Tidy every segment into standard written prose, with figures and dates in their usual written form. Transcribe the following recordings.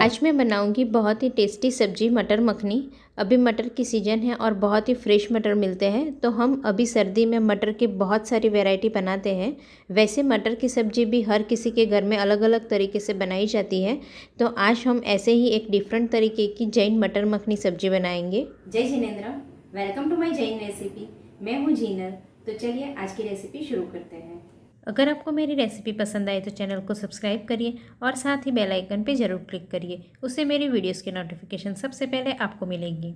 आज मैं बनाऊंगी बहुत ही टेस्टी सब्जी मटर मखनी। अभी मटर की सीज़न है और बहुत ही फ्रेश मटर मिलते हैं, तो हम अभी सर्दी में मटर की बहुत सारी वैरायटी बनाते हैं। वैसे मटर की सब्ज़ी भी हर किसी के घर में अलग अलग तरीके से बनाई जाती है, तो आज हम ऐसे ही एक डिफरेंट तरीके की जैन मटर मखनी सब्जी बनाएंगे। Jai Jinendra, welcome to my Jain recipe. मैं हूँ जीनल। तो चलिए आज की रेसिपी शुरू करते हैं। अगर आपको मेरी रेसिपी पसंद आए तो चैनल को सब्सक्राइब करिए और साथ ही बेल आइकन पे ज़रूर क्लिक करिए, उससे मेरी वीडियोस की नोटिफिकेशन सबसे पहले आपको मिलेगी।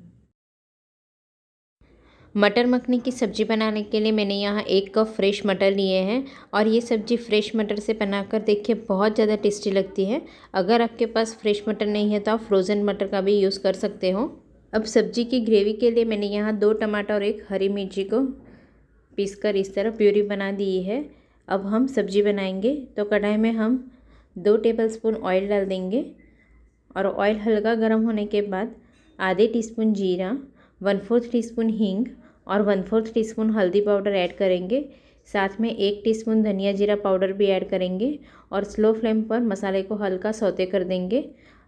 मटर मखनी की सब्ज़ी बनाने के लिए मैंने यहाँ 1 कप फ्रेश मटर लिए हैं और ये सब्ज़ी फ्रेश मटर से बनाकर देखिए बहुत ज़्यादा टेस्टी लगती है। अगर आपके पास फ्रेश मटर नहीं है तो आप फ्रोज़न मटर का भी यूज़ कर सकते हो। अब सब्ज़ी की ग्रेवी के लिए मैंने यहाँ 2 टमाटर और 1 हरी मिर्ची को पीसकर इस तरह प्यूरी बना दी है। अब हम सब्ज़ी बनाएंगे, तो कढ़ाई में हम 2 टेबलस्पून ऑयल डाल देंगे और ऑयल हल्का गर्म होने के बाद आधे टीस्पून जीरा, 1/4 टीस्पून हींग और 1/4 टीस्पून हल्दी पाउडर ऐड करेंगे। साथ में 1 टीस्पून धनिया जीरा पाउडर भी ऐड करेंगे और स्लो फ्लेम पर मसाले को हल्का सौते कर देंगे।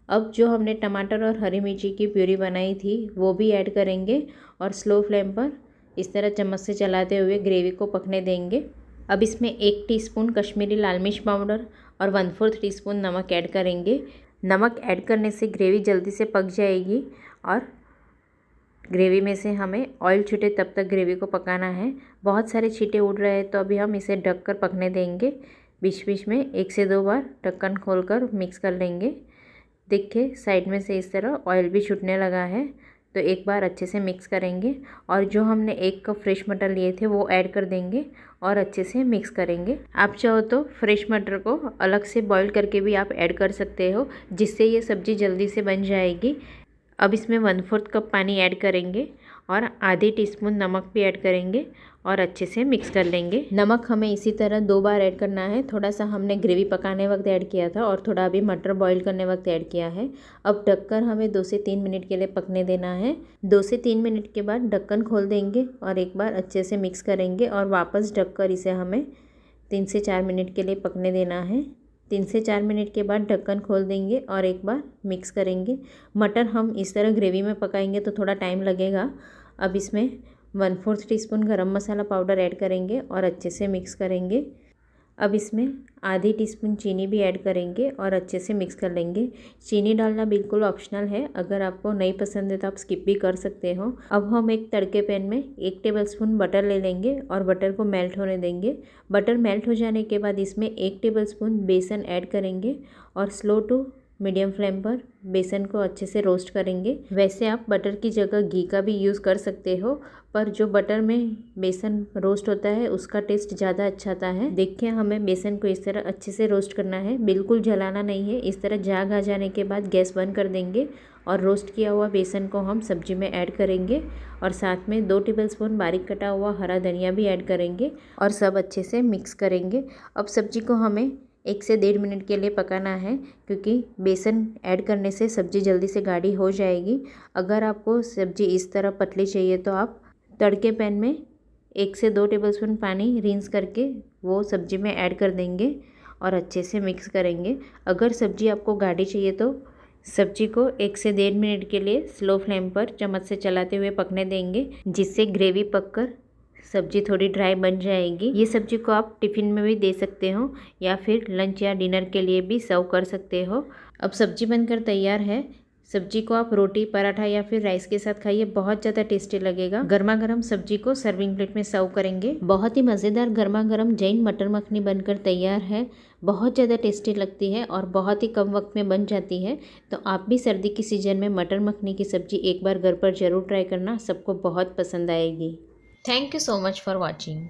अब जो हमने टमाटर और हरी मिर्ची की प्यूरी बनाई थी वो भी ऐड करेंगे और स्लो फ्लेम पर इस तरह चम्मच से चलाते हुए ग्रेवी को पकने देंगे। अब इसमें 1 टीस्पून कश्मीरी लाल मिर्च पाउडर और 1/4 टीस्पून नमक ऐड करेंगे। नमक ऐड करने से ग्रेवी जल्दी से पक जाएगी और ग्रेवी में से हमें ऑयल छूटे तब तक ग्रेवी को पकाना है। बहुत सारे छींटे उड़ रहे हैं तो अभी हम इसे ढक कर पकने देंगे। बीच बीच में 1 से 2 बार ढक्कन खोलकर मिक्स कर लेंगे। देखिए साइड में से इस तरह ऑयल भी छूटने लगा है, तो एक बार अच्छे से मिक्स करेंगे और जो हमने 1 कप फ्रेश मटर लिए थे वो ऐड कर देंगे और अच्छे से मिक्स करेंगे। आप चाहो तो फ्रेश मटर को अलग से बॉईल करके भी आप ऐड कर सकते हो, जिससे ये सब्ज़ी जल्दी से बन जाएगी। अब इसमें 1/4 कप पानी ऐड करेंगे और आधे टीस्पून नमक भी ऐड करेंगे और अच्छे से मिक्स कर लेंगे। नमक हमें इसी तरह 2 बार ऐड करना है। थोड़ा सा हमने ग्रेवी पकाने वक्त ऐड किया था और थोड़ा अभी मटर बॉईल करने वक्त ऐड किया है। अब ढककर हमें 2 से 3 मिनट के लिए पकने देना है। 2 से 3 मिनट के बाद ढक्कन खोल देंगे और एक बार अच्छे से मिक्स करेंगे और वापस ढककर इसे हमें 3 से 4 मिनट के लिए पकने देना है। 3 से 4 मिनट के बाद ढक्कन खोल देंगे और एक बार मिक्स करेंगे। मटर हम इस तरह ग्रेवी में पकाएंगे तो थोड़ा टाइम लगेगा। अब इसमें 1/4 टीस्पून गरम मसाला पाउडर ऐड करेंगे और अच्छे से मिक्स करेंगे। अब इसमें आधी टीस्पून चीनी भी ऐड करेंगे और अच्छे से मिक्स कर लेंगे। चीनी डालना बिल्कुल ऑप्शनल है, अगर आपको नहीं पसंद है तो आप स्किप भी कर सकते हो। अब हम एक तड़के पैन में 1 टेबलस्पून बटर ले लेंगे और बटर को मेल्ट होने देंगे। बटर मेल्ट हो जाने के बाद इसमें 1 टेबलस्पून बेसन ऐड करेंगे और स्लो टू मीडियम फ्लेम पर बेसन को अच्छे से रोस्ट करेंगे। वैसे आप बटर की जगह घी का भी यूज़ कर सकते हो, पर जो बटर में बेसन रोस्ट होता है उसका टेस्ट ज़्यादा अच्छा आता है। देखिए हमें बेसन को इस तरह अच्छे से रोस्ट करना है, बिल्कुल जलाना नहीं है। इस तरह झाग आ जाने के बाद गैस बंद कर देंगे और रोस्ट किया हुआ बेसन को हम सब्जी में ऐड करेंगे और साथ में 2 टेबलस्पून बारीक कटा हुआ हरा धनिया भी ऐड करेंगे और सब अच्छे से मिक्स करेंगे। अब सब्जी को हमें 1 से 1.5 मिनट के लिए पकाना है, क्योंकि बेसन ऐड करने से सब्ज़ी जल्दी से गाढ़ी हो जाएगी। अगर आपको सब्ज़ी इस तरह पतली चाहिए तो आप तड़के पैन में 1 से 2 टेबलस्पून पानी रिंस करके वो सब्ज़ी में ऐड कर देंगे और अच्छे से मिक्स करेंगे। अगर सब्ज़ी आपको गाढ़ी चाहिए तो सब्जी को 1 से 1.5 मिनट के लिए स्लो फ्लेम पर चम्मच से चलाते हुए पकने देंगे, जिससे ग्रेवी पककर सब्जी थोड़ी ड्राई बन जाएगी। ये सब्जी को आप टिफ़िन में भी दे सकते हो या फिर लंच या डिनर के लिए भी सर्व कर सकते हो। अब सब्जी बनकर तैयार है। सब्जी को आप रोटी, पराठा या फिर राइस के साथ खाइए, बहुत ज़्यादा टेस्टी लगेगा। गर्मा गर्म सब्जी को सर्विंग प्लेट में सर्व करेंगे। बहुत ही मज़ेदार गर्मा गर्म जैन मटर मखनी बनकर तैयार है। बहुत ज़्यादा टेस्टी लगती है और बहुत ही कम वक्त में बन जाती है। तो आप भी सर्दी की सीज़न में मटर मखनी की सब्जी एक बार घर पर ज़रूर ट्राई करना, सबको बहुत पसंद आएगी। Thank you so much for watching.